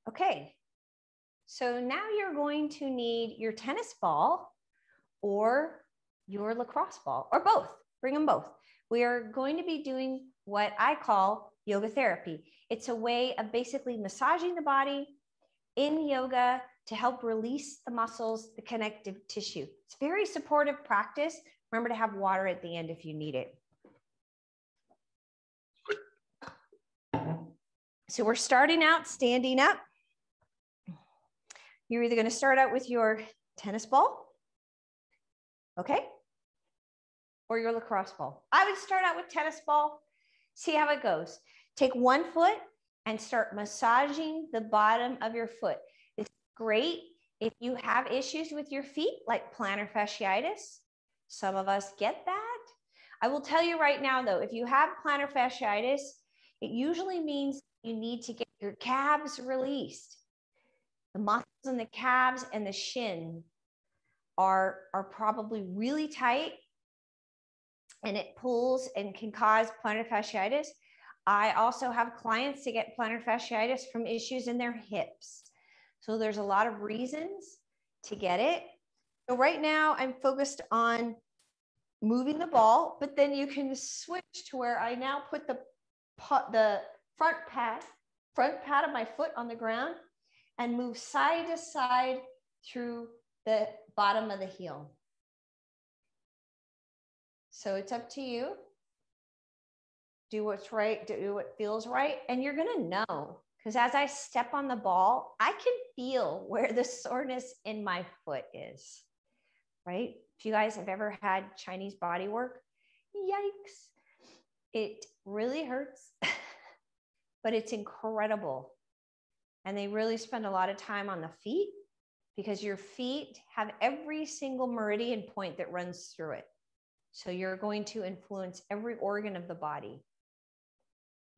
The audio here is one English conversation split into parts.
Okay, so now you're going to need your tennis ball or your lacrosse ball, or both. Bring them both. We are going to be doing what I call yoga therapy. It's a way of basically massaging the body in yoga to help release the muscles, the connective tissue. It's very supportive practice. Remember to have water at the end if you need it. So we're starting out standing up. You're either going to start out with your tennis ball, okay, or your lacrosse ball. I would start out with tennis ball, see how it goes. Take one foot and start massaging the bottom of your foot. It's great if you have issues with your feet, like plantar fasciitis. Some of us get that. I will tell you right now, though, if you have plantar fasciitis, it usually means you need to get your calves released. The muscles in the calves and the shin are probably really tight, and it pulls and can cause plantar fasciitis. I also have clients that get plantar fasciitis from issues in their hips. So there's a lot of reasons to get it. So right now I'm focused on moving the ball, but then you can switch to where I now put the front pad of my foot on the ground and move side to side through the bottom of the heel. So it's up to you. Do what's right, do what feels right. And you're gonna know, because as I step on the ball, I can feel where the soreness in my foot is, right? If you guys have ever had Chinese body work, yikes. It really hurts, but it's incredible. And they really spend a lot of time on the feet because your feet have every single meridian point that runs through it. So you're going to influence every organ of the body.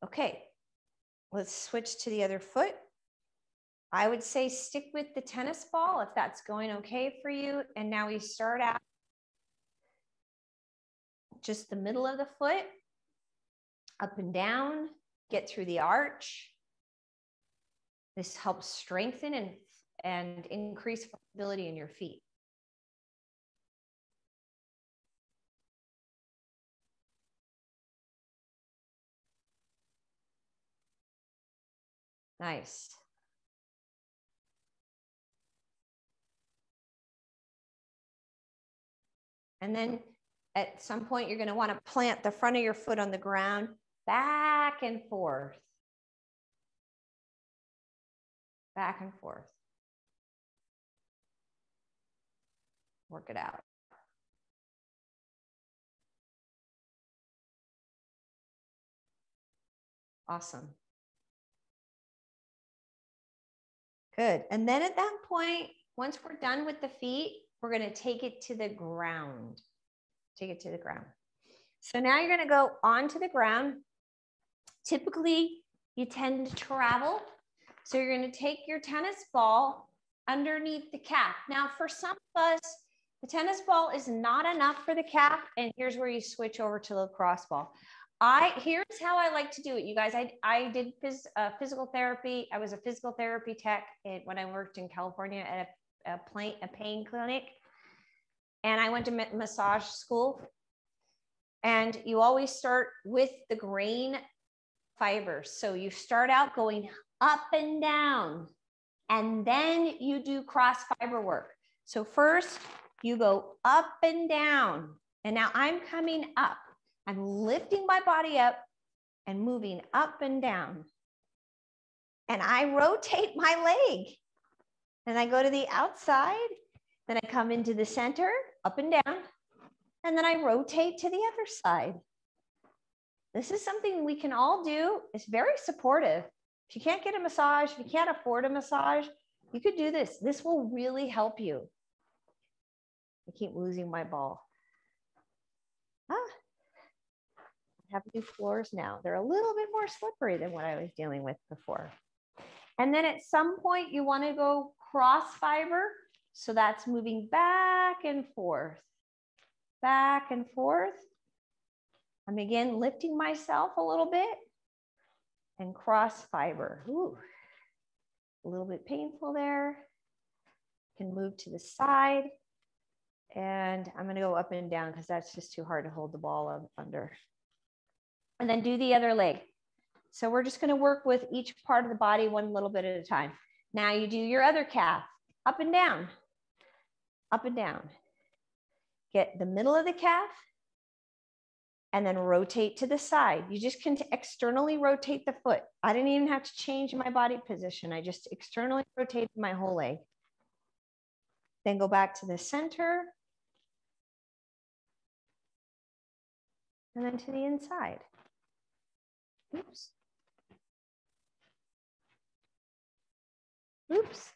Okay, let's switch to the other foot. I would say stick with the tennis ball if that's going okay for you. And now we start out just the middle of the foot, up and down, get through the arch. This helps strengthen and increase flexibility in your feet. Nice. And then at some point, you're going to want to plant the front of your foot on the ground, back and forth. Back and forth. Work it out. Awesome. Good. And then at that point, once we're done with the feet, we're going to take it to the ground. Take it to the ground. So now you're going to go onto the ground. Typically, you tend to travel. So you're going to take your tennis ball underneath the calf. Now, for some of us, the tennis ball is not enough for the calf. And here's where you switch over to the lacrosse ball. Here's how I like to do it, you guys. I did physical therapy. I was a physical therapy tech when I worked in California at a pain clinic. And I went to massage school. And you always start with the grain fibers. So you start out going up and down, and then you do cross fiber work. So first you go up and down, and now I'm coming up. I'm lifting my body up and moving up and down. And I rotate my leg. And I go to the outside, then I come into the center, up and down, and then I rotate to the other side. This is something we can all do. It's very supportive. If you can't get a massage, if you can't afford a massage, you could do this. This will really help you. I keep losing my ball. I have new floors now. They're a little bit more slippery than what I was dealing with before. And then at some point you want to go cross fiber. So that's moving back and forth, back and forth. I'm again lifting myself a little bit and cross fiber. Ooh. a little bit painful there. Can move to the side. And I'm going to go up and down because that's just too hard to hold the ball up under. And then do the other leg. So we're just going to work with each part of the body one little bit at a time. Now you do your other calf, up and down, up and down. Get the middle of the calf and then rotate to the side. You just can externally rotate the foot. I didn't even have to change my body position. I just externally rotated my whole leg. Then go back to the center. And then to the inside. Oops. Oops.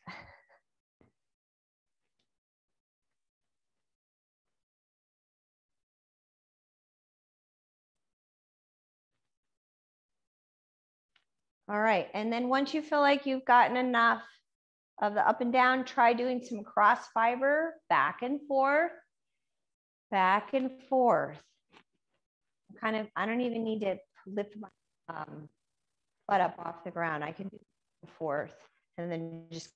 All right, and then once you feel like you've gotten enough of the up and down, try doing some cross fiber, back and forth, back and forth. Kind of, I don't even need to lift my butt up off the ground. I can do back and forth, and then just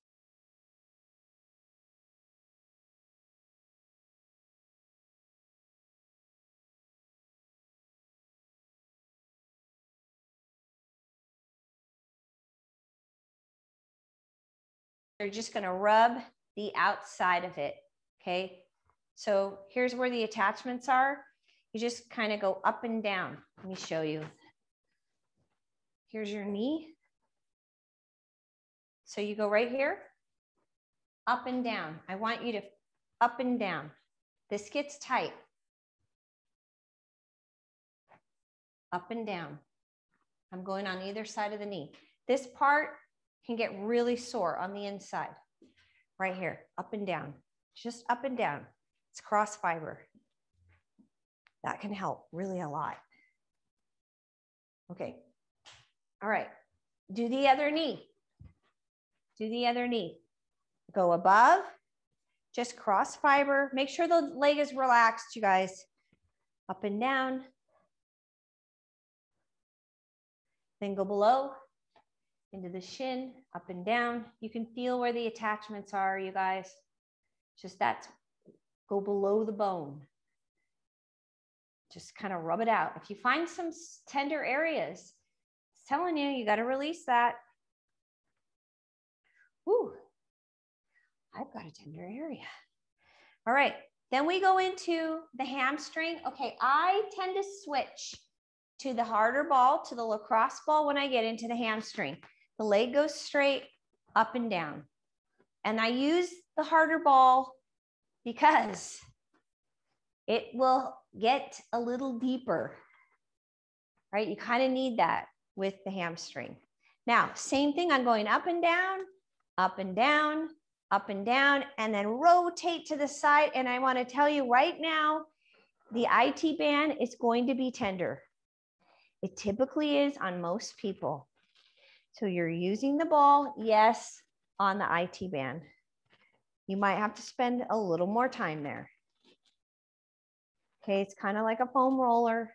you're just going to rub the outside of it, okay? So here's where the attachments are. You just kind of go up and down. Let me show you. Here's your knee. So you go right here, up and down. I want you to up and down. This gets tight. Up and down. I'm going on either side of the knee. This part can get really sore on the inside. Right here, up and down. Just up and down. It's cross fiber. That can help really a lot. Okay. All right. Do the other knee. Do the other knee. Go above. Just cross fiber. Make sure the leg is relaxed, you guys. Up and down. Then go below. Into the shin, up and down. You can feel where the attachments are, you guys. Just that's, go below the bone. Just kind of rub it out. If you find some tender areas, it's telling you, you got to release that. Whew, I've got a tender area. All right, then we go into the hamstring. Okay, I tend to switch to the harder ball, to the lacrosse ball when I get into the hamstring. The leg goes straight up and down. And I use the harder ball because it will get a little deeper, right? You kind of need that with the hamstring. Now, same thing, I'm going up and down, up and down, up and down, and then rotate to the side. And I want to tell you right now, the IT band is going to be tender. It typically is on most people. So you're using the ball, yes, on the IT band. You might have to spend a little more time there. Okay, it's kind of like a foam roller,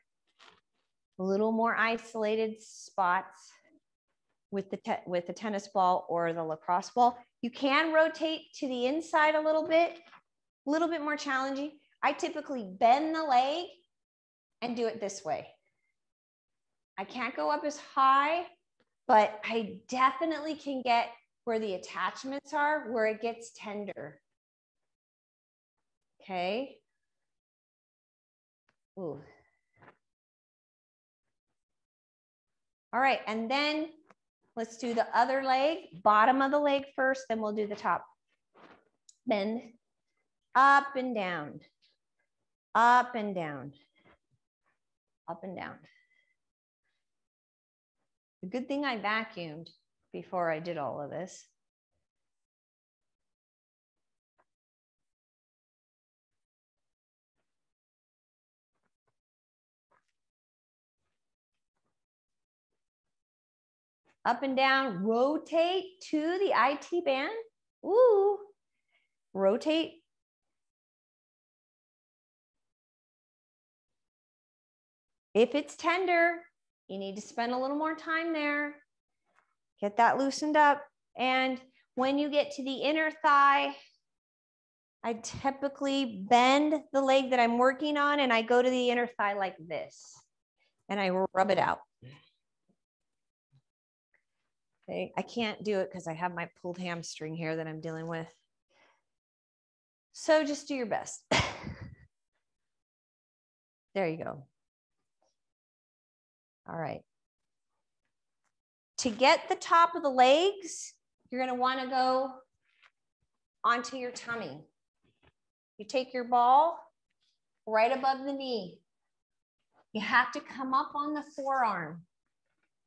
a little more isolated spots with the tennis ball or the lacrosse ball. You can rotate to the inside a little bit more challenging. I typically bend the leg and do it this way. I can't go up as high, but I definitely can get where the attachments are, where it gets tender. Okay. Ooh. All right, and then let's do the other leg, bottom of the leg first, then we'll do the top. Bend, up and down, up and down, up and down. The good thing I vacuumed before I did all of this. Up and down, rotate to the IT band. Ooh, rotate. If it's tender, you need to spend a little more time there. Get that loosened up And when you get to the inner thigh, I typically bend the leg that I'm working on and I go to the inner thigh like this and I rub it out. Okay, I can't do it because I have my pulled hamstring here that I'm dealing with. So just do your best. There you go. All right. To get the top of the legs, you're going to want to go onto your tummy. You take your ball right above the knee. You have to come up on the forearm.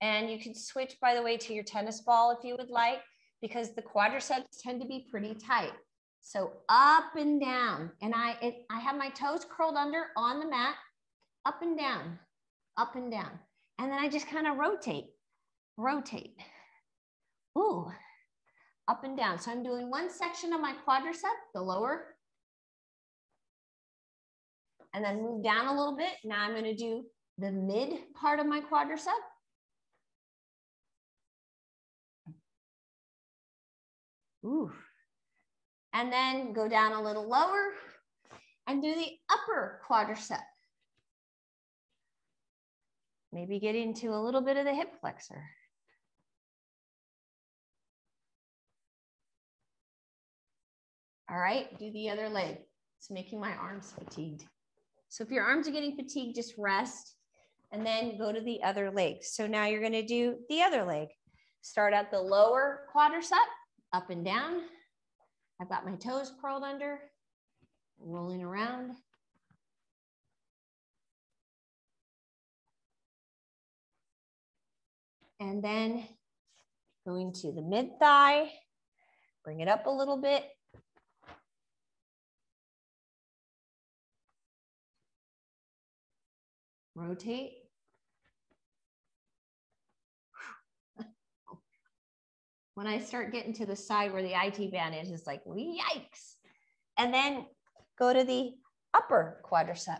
And you can switch, by the way, to your tennis ball if you would like, because the quadriceps tend to be pretty tight. So up and down. And I have my toes curled under on the mat, up and down, up and down. And then I just kind of rotate. Ooh, up and down. So I'm doing one section of my quadricep, the lower, and then move down a little bit. Now I'm going to do the mid part of my quadricep. Ooh. And then go down a little lower and do the upper quadricep. Maybe get into a little bit of the hip flexor. All right, do the other leg. It's making my arms fatigued. So if your arms are getting fatigued, just rest and then go to the other leg. So now you're going to do the other leg. Start at the lower quadricep, up and down. I've got my toes curled under, rolling around. And then going to the mid thigh, bring it up a little bit. Rotate. When I start getting to the side where the IT band is, it's like, yikes. And then go to the upper quadricep.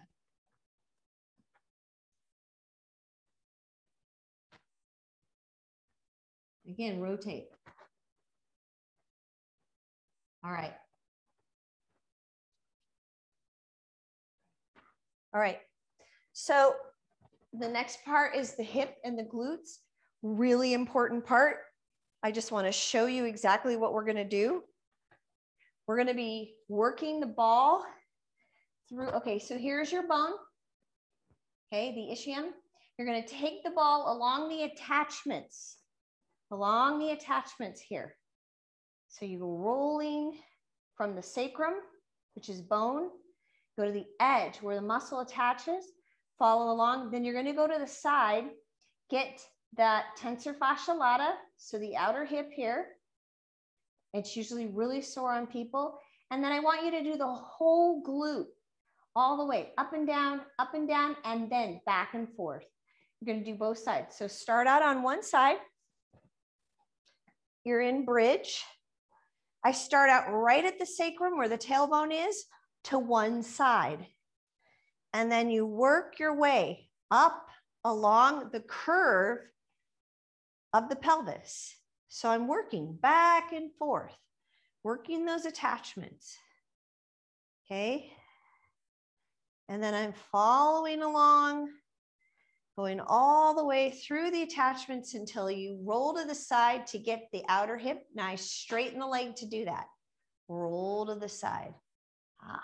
Again, rotate. All right. All right. So the next part is the hip and the glutes. Really important part. I just want to show you exactly what we're going to do. We're going to be working the ball through. Okay, so here's your bone. Okay, the ischium. You're going to take the ball along the attachments here. So you go rolling from the sacrum, which is bone, go to the edge where the muscle attaches, follow along. Then you're going to go to the side, get that tensor fascia lata, so the outer hip here. It's usually really sore on people. And then I want you to do the whole glute all the way up and down, and then back and forth. You're going to do both sides. So start out on one side. You're in bridge. I start out right at the sacrum where the tailbone is to one side. And then you work your way up along the curve of the pelvis. So I'm working back and forth, working those attachments. Okay. And then I'm following along, going all the way through the attachments until you roll to the side to get the outer hip. Now I straighten the leg to do that. Roll to the side. Ah.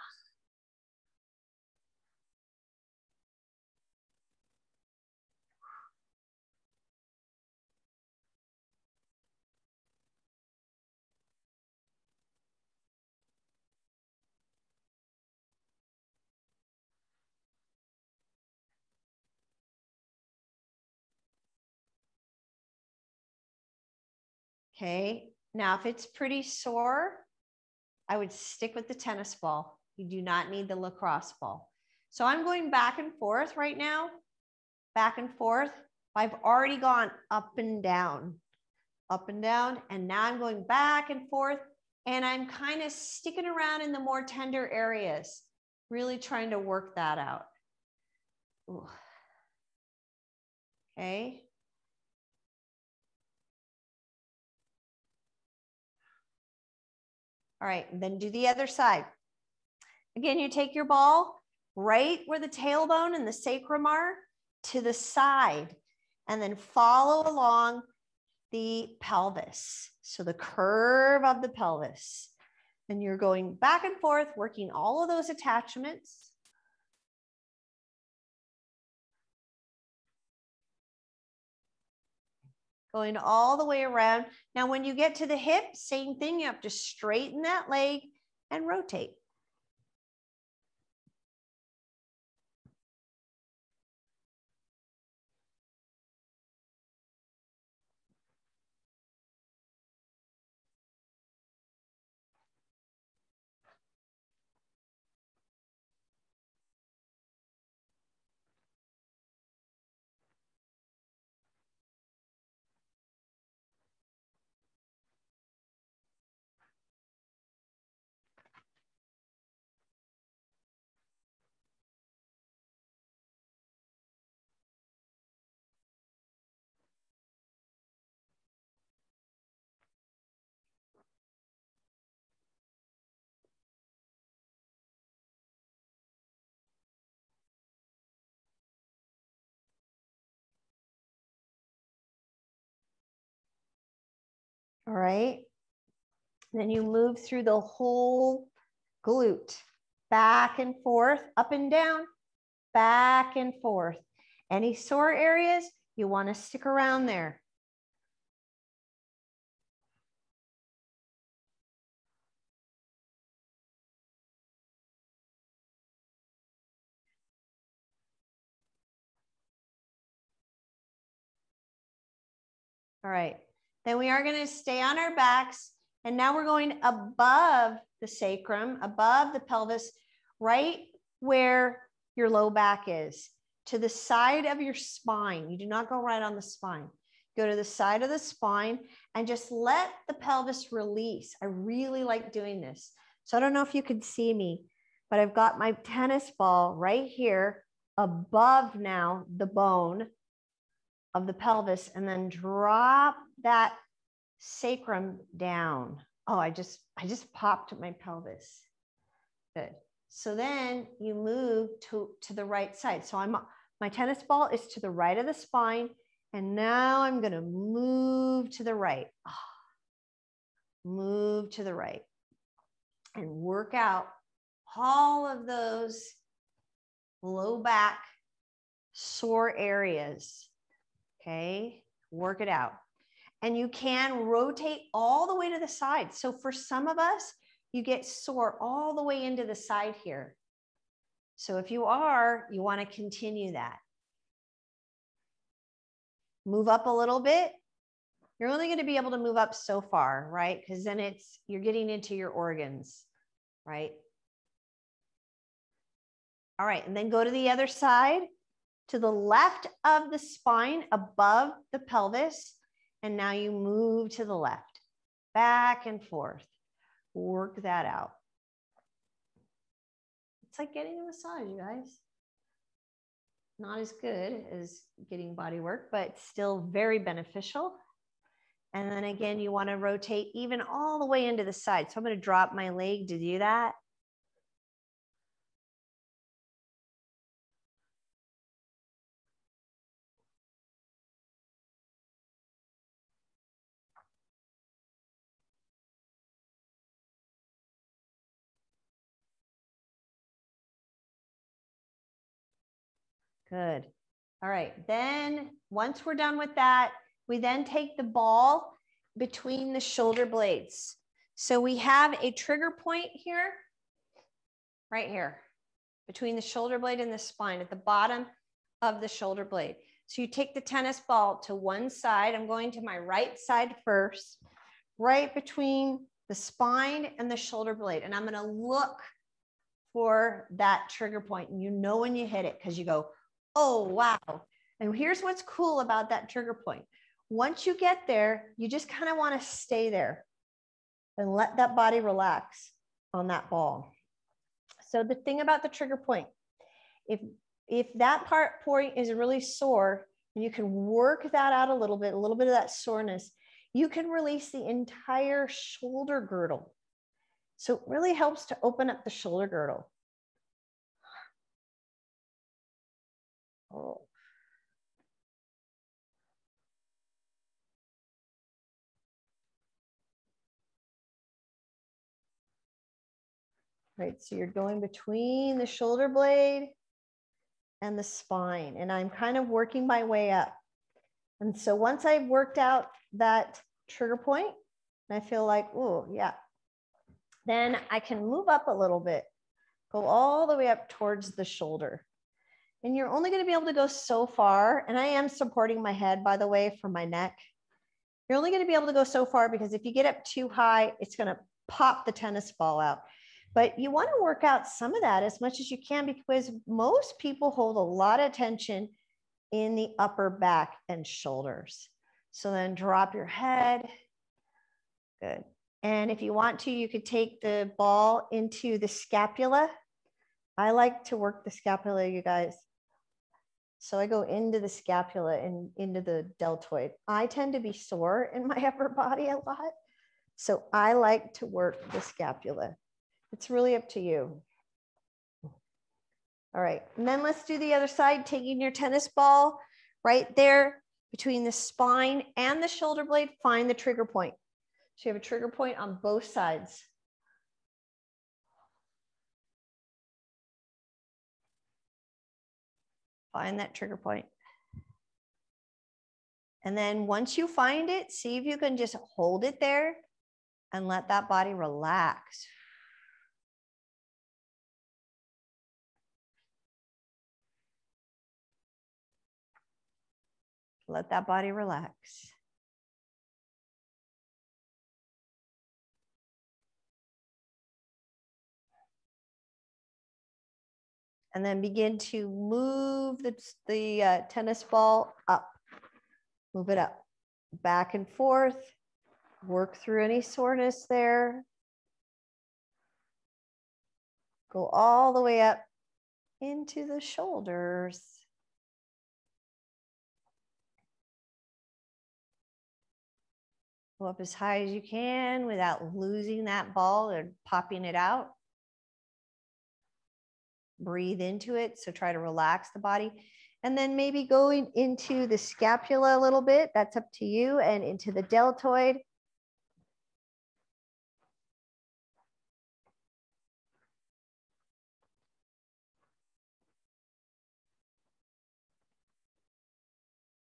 Okay, now if it's pretty sore, I would stick with the tennis ball. You do not need the lacrosse ball. So I'm going back and forth right now, back and forth. I've already gone up and down, and now I'm going back and forth, and I'm kind of sticking around in the more tender areas, really trying to work that out. Ooh. Okay. All right, and then do the other side. Again, you take your ball right where the tailbone and the sacrum are to the side, and then follow along the pelvis. So the curve of the pelvis. And you're going back and forth, working all of those attachments. Going all the way around. Now, when you get to the hip, same thing. You have to straighten that leg and rotate. All right. Then you move through the whole glute, back and forth, up and down, back and forth. Any sore areas, you want to stick around there. All right. Then we are going to stay on our backs. And now we're going above the sacrum, above the pelvis, right where your low back is, to the side of your spine. You do not go right on the spine. Go to the side of the spine and just let the pelvis release. I really like doing this. So I don't know if you can see me, but I've got my tennis ball right here above now the bone of the pelvis, and then drop that sacrum down. Oh, I just popped my pelvis. Good. So then you move to the right side. So my tennis ball is to the right of the spine, and now I'm going to move to the right. Move to the right and work out all of those low back sore areas. Okay, work it out. And you can rotate all the way to the side. So for some of us, you get sore all the way into the side here. So if you want to continue that. Move up a little bit. You're only going to be able to move up so far, right? Because then you're getting into your organs, right? All right, and then go to the other side, to the left of the spine, above the pelvis. And now you move to the left, back and forth. Work that out. It's like getting a massage, you guys. Not as good as getting body work, but still very beneficial. And then again, you want to rotate even all the way into the side. So I'm going to drop my leg to do that. Good. All right. Then once we're done with that, we then take the ball between the shoulder blades. So we have a trigger point here, right here, between the shoulder blade and the spine at the bottom of the shoulder blade. So you take the tennis ball to one side. I'm going to my right side first, right between the spine and the shoulder blade. And I'm going to look for that trigger point. And you know when you hit it because you go, oh, wow. And here's what's cool about that trigger point. Once you get there, you just kind of want to stay there and let that body relax on that ball. So the thing about the trigger point, if that point is really sore, and you can work that out a little bit of that soreness, you can release the entire shoulder girdle. So it really helps to open up the shoulder girdle. Oh. Right, so you're going between the shoulder blade and the spine, and I'm kind of working my way up. And so once I've worked out that trigger point, and I feel like, oh yeah, then I can move up a little bit, go all the way up towards the shoulder. And you're only going to be able to go so far. And I am supporting my head, by the way, for my neck. You're only going to be able to go so far because if you get up too high, it's going to pop the tennis ball out. But you want to work out some of that as much as you can, because most people hold a lot of tension in the upper back and shoulders. So then drop your head. Good. And if you want to, you could take the ball into the scapula. I like to work the scapula, you guys. So I go into the scapula and into the deltoid. I tend to be sore in my upper body a lot. So I like to work the scapula. It's really up to you. All right, and then let's do the other side, taking your tennis ball right there between the spine and the shoulder blade, find the trigger point. So you have a trigger point on both sides. Find that trigger point. And then once you find it, see if you can just hold it there and let that body relax. Let that body relax. And then begin to move the tennis ball up. Move it up, back and forth. Work through any soreness there. Go all the way up into the shoulders. Go up as high as you can without losing that ball or popping it out. Breathe into it, so try to relax the body. And then maybe going into the scapula a little bit, that's up to you, and into the deltoid.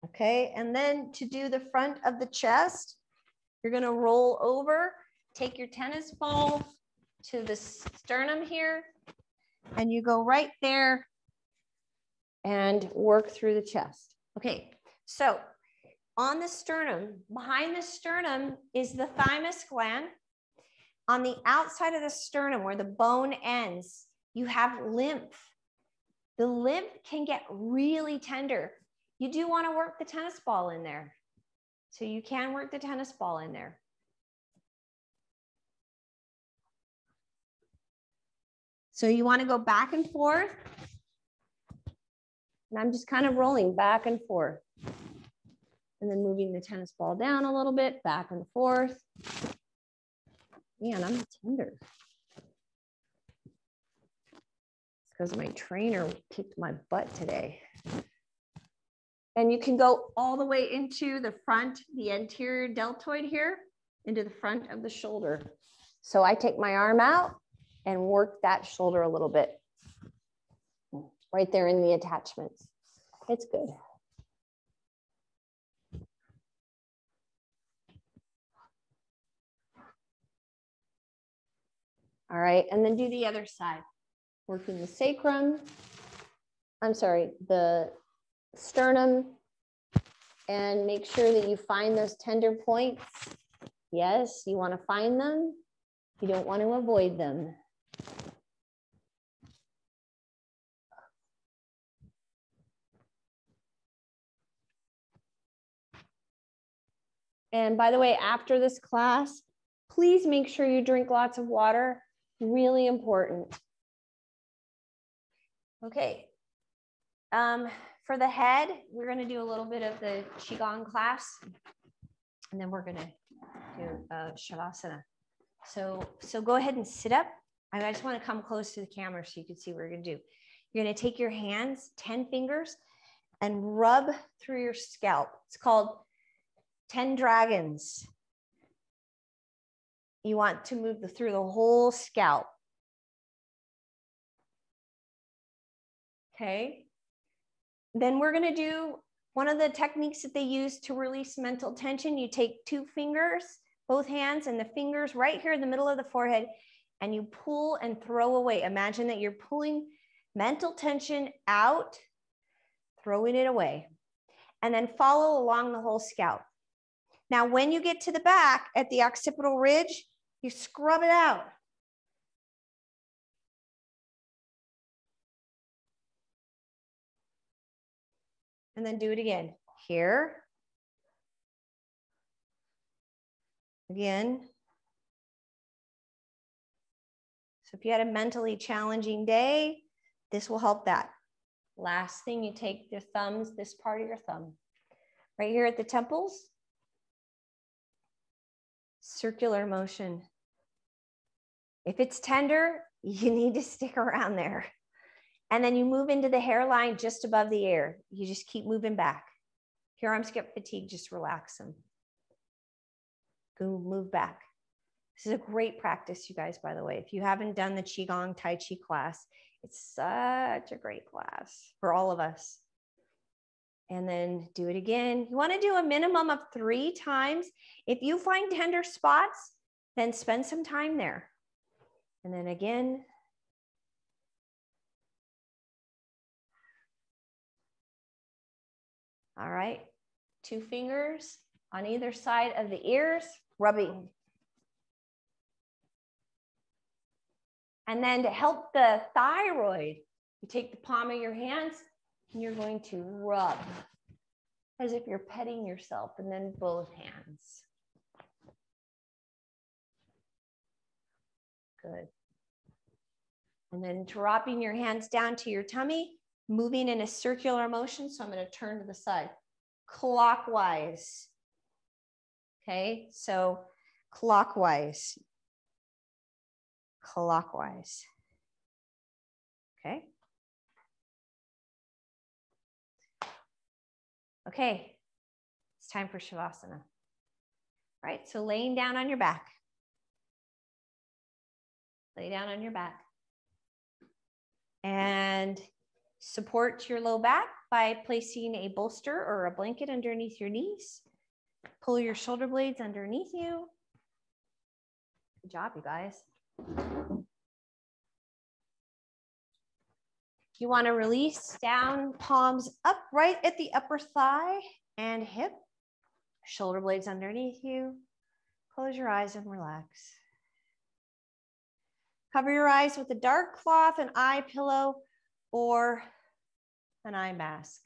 Okay, and then to do the front of the chest, you're gonna roll over, take your tennis ball to the sternum here, and you go right there and work through the chest. Okay, so on the sternum, behind the sternum is the thymus gland. On the outside of the sternum where the bone ends, you have lymph. The lymph can get really tender. You do want to work the tennis ball in there. So you can work the tennis ball in there. So you want to go back and forth. And I'm just kind of rolling back and forth. And then moving the tennis ball down a little bit, back and forth. Man, I'm tender. It's because my trainer kicked my butt today. And you can go all the way into the front, the anterior deltoid here, into the front of the shoulder. So I take my arm out and work that shoulder a little bit. Right there in the attachments. It's good. All right, and then do the other side. Working the sacrum, the sternum, and make sure that you find those tender points. Yes, you want to find them. You don't want to avoid them. And by the way, after this class, please make sure you drink lots of water. Really important. Okay. For the head, we're going to do a little bit of the Qigong class. And then we're going to do Shavasana. So go ahead and sit up. I just want to come close to the camera so you can see what you're going to do. You're going to take your hands, 10 fingers, and rub through your scalp. It's called 10 dragons. You want to move through the whole scalp. Okay. Then we're going to do one of the techniques that they use to release mental tension. You take 2 fingers, both hands, and the fingers right here in the middle of the forehead, and you pull and throw away. Imagine that you're pulling mental tension out, throwing it away, and then follow along the whole scalp. Now, when you get to the back at the occipital ridge, you scrub it out. And then do it again. Here. Again. So if you had a mentally challenging day, this will help that. Last thing, you take your thumbs, this part of your thumb, right here at the temples. Circular motion. If it's tender, you need to stick around there. And then you move into the hairline just above the ear. You just keep moving back. If your arms get fatigued, just relax them. Go move back. This is a great practice, you guys, by the way. If you haven't done the Qigong Tai Chi class, it's such a great class for all of us. And then do it again. You want to do a minimum of 3 times. If you find tender spots, then spend some time there. And then again. All right. 2 fingers on either side of the ears, rubbing. And then to help the thyroid, you take the palm of your hands and you're going to rub as if you're petting yourself, and then both hands. Good. And then dropping your hands down to your tummy, moving in a circular motion. So I'm going to turn to the side, clockwise. Okay, so clockwise. Clockwise. Okay. Okay, it's time for Shavasana. All right, so laying down on your back. Lay down on your back. And support your low back by placing a bolster or a blanket underneath your knees. Pull your shoulder blades underneath you. Good job, you guys. You want to release down, palms up right at the upper thigh and hip. Shoulder blades underneath you. Close your eyes and relax. Cover your eyes with a dark cloth, an eye pillow, or an eye mask.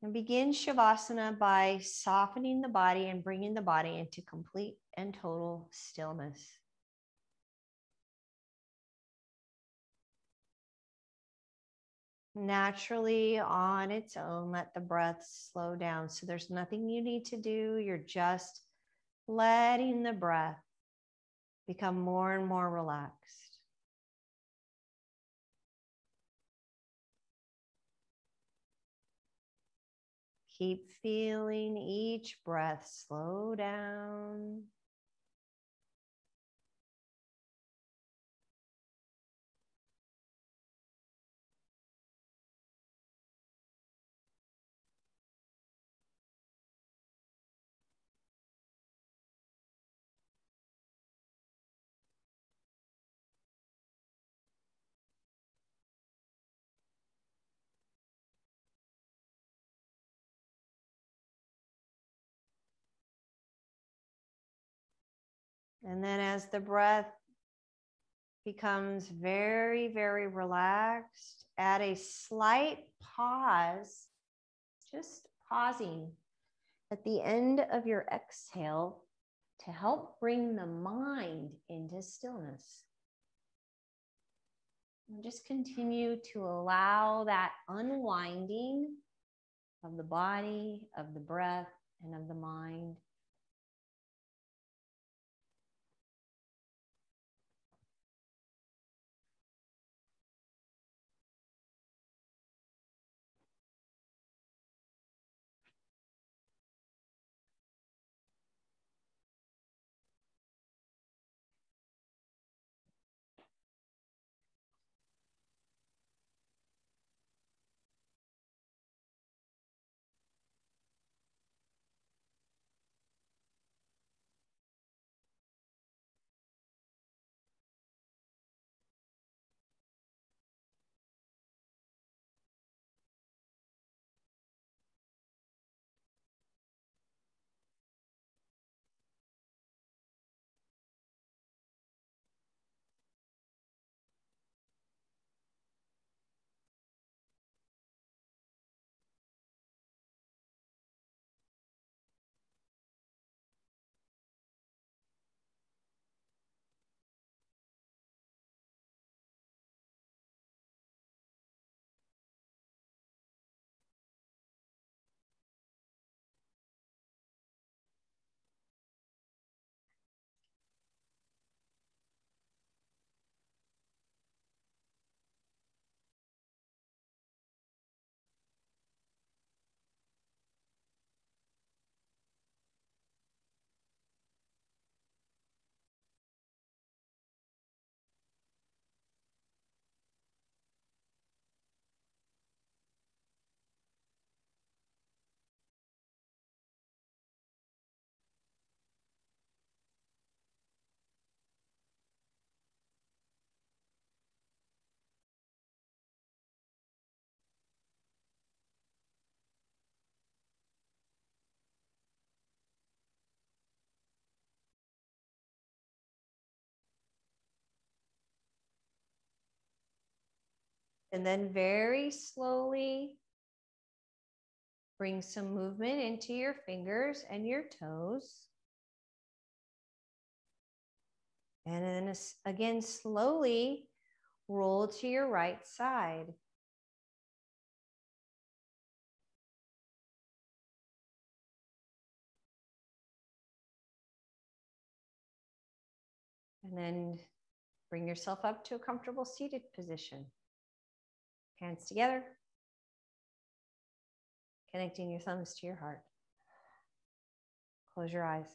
And begin Shavasana by softening the body and bringing the body into complete and total stillness. Naturally, on its own, let the breath slow down. So there's nothing you need to do. You're just letting the breath become more and more relaxed. Keep feeling each breath slow down. And then as the breath becomes very, very relaxed, add a slight pause, just pausing at the end of your exhale to help bring the mind into stillness. And just continue to allow that unwinding of the body, of the breath, and of the mind. And then very slowly bring some movement into your fingers and your toes. And then again, slowly roll to your right side. And then bring yourself up to a comfortable seated position. Hands together. Connecting your thumbs to your heart. Close your eyes.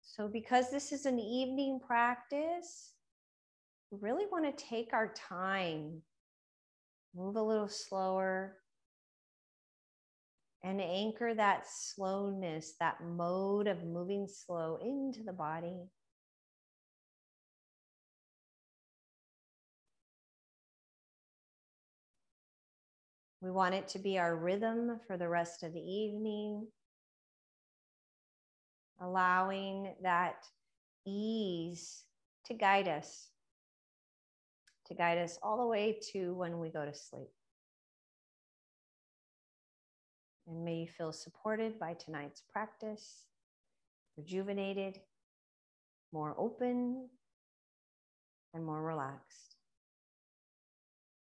So because this is an evening practice, we really want to take our time, move a little slower, and anchor that slowness, that mode of moving slow into the body. We want it to be our rhythm for the rest of the evening, allowing that ease to guide us all the way to when we go to sleep. And may you feel supported by tonight's practice, rejuvenated, more open, and more relaxed.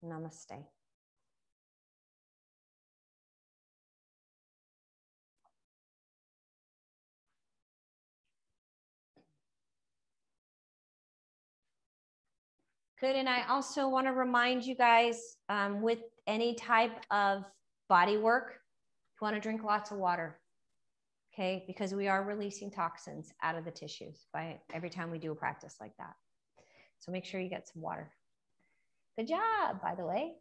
Namaste. Good, and I also want to remind you guys with any type of body work, you want to drink lots of water, okay? Because we are releasing toxins out of the tissues by every time we do a practice like that. So make sure you get some water. Good job, by the way.